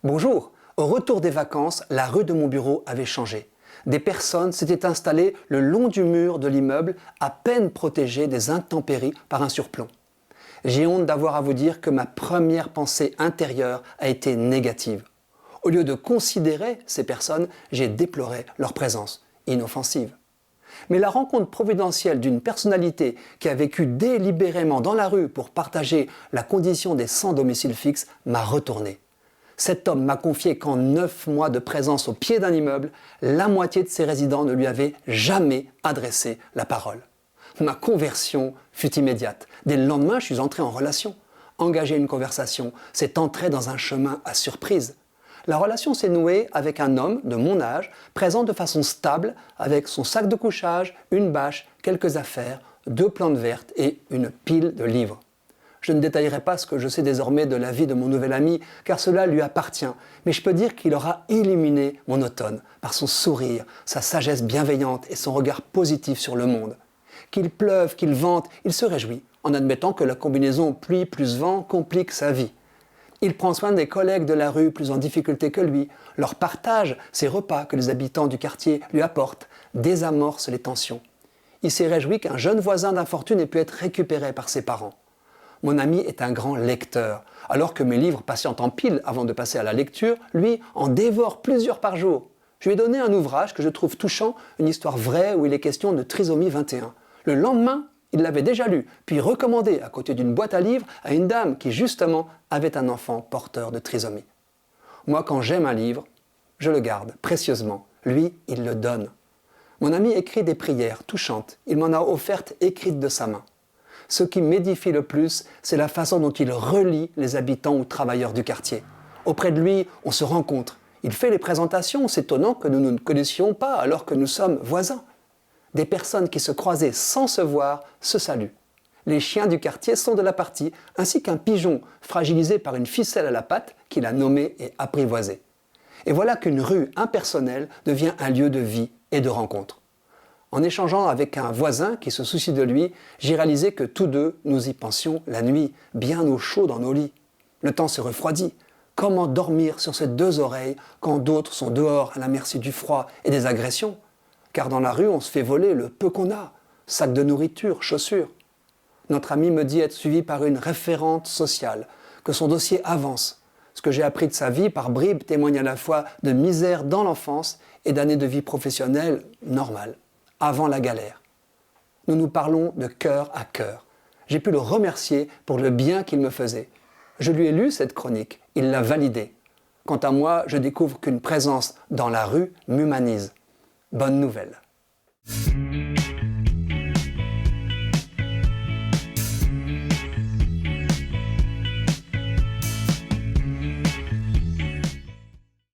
Bonjour, au retour des vacances, la rue de mon bureau avait changé. Des personnes s'étaient installées le long du mur de l'immeuble, à peine protégées des intempéries par un surplomb. J'ai honte d'avoir à vous dire que ma première pensée intérieure a été négative. Au lieu de considérer ces personnes, j'ai déploré leur présence, inoffensive. Mais la rencontre providentielle d'une personnalité qui a vécu délibérément dans la rue pour partager la condition des sans domicile fixe m'a retourné. Cet homme m'a confié qu'en 9 mois de présence au pied d'un immeuble, la moitié de ses résidents ne lui avaient jamais adressé la parole. Ma conversion fut immédiate. Dès le lendemain, je suis entré en relation. Engager une conversation, c'est entrer dans un chemin à surprise. La relation s'est nouée avec un homme de mon âge, présent de façon stable, avec son sac de couchage, une bâche, quelques affaires, 2 plantes vertes et une pile de livres. Je ne détaillerai pas ce que je sais désormais de la vie de mon nouvel ami, car cela lui appartient, mais je peux dire qu'il aura illuminé mon automne par son sourire, sa sagesse bienveillante et son regard positif sur le monde. Qu'il pleuve, qu'il vente, il se réjouit, en admettant que la combinaison pluie plus vent complique sa vie. Il prend soin des collègues de la rue plus en difficulté que lui, leur partage ses repas que les habitants du quartier lui apportent, désamorce les tensions. Il s'est réjoui qu'un jeune voisin d'infortune ait pu être récupéré par ses parents. Mon ami est un grand lecteur, alors que mes livres patientent en pile avant de passer à la lecture, lui en dévore plusieurs par jour. Je lui ai donné un ouvrage que je trouve touchant, une histoire vraie où il est question de trisomie 21. Le lendemain, il l'avait déjà lu, puis recommandé à côté d'une boîte à livres à une dame qui justement avait un enfant porteur de trisomie. Moi, quand j'aime un livre, je le garde précieusement. Lui, il le donne. Mon ami écrit des prières touchantes. Il m'en a offertes écrites de sa main. Ce qui m'édifie le plus, c'est la façon dont il relie les habitants ou travailleurs du quartier. Auprès de lui, on se rencontre. Il fait les présentations, s'étonnant que nous ne nous connaissions pas alors que nous sommes voisins. Des personnes qui se croisaient sans se voir se saluent. Les chiens du quartier sont de la partie, ainsi qu'un pigeon fragilisé par une ficelle à la patte qu'il a nommé et apprivoisé. Et voilà qu'une rue impersonnelle devient un lieu de vie et de rencontre. En échangeant avec un voisin qui se soucie de lui, j'ai réalisé que tous deux, nous y pensions la nuit, bien au chaud dans nos lits. Le temps se refroidit. Comment dormir sur ses 2 oreilles quand d'autres sont dehors à la merci du froid et des agressions? Car dans la rue, on se fait voler le peu qu'on a. Sac de nourriture, chaussures. Notre ami me dit être suivi par une référente sociale, que son dossier avance. Ce que j'ai appris de sa vie par bribes témoigne à la fois de misère dans l'enfance et d'années de vie professionnelle normale, avant la galère. Nous nous parlons de cœur à cœur. J'ai pu le remercier pour le bien qu'il me faisait. Je lui ai lu cette chronique, il l'a validée. Quant à moi, je découvre qu'une présence dans la rue m'humanise. Bonne nouvelle.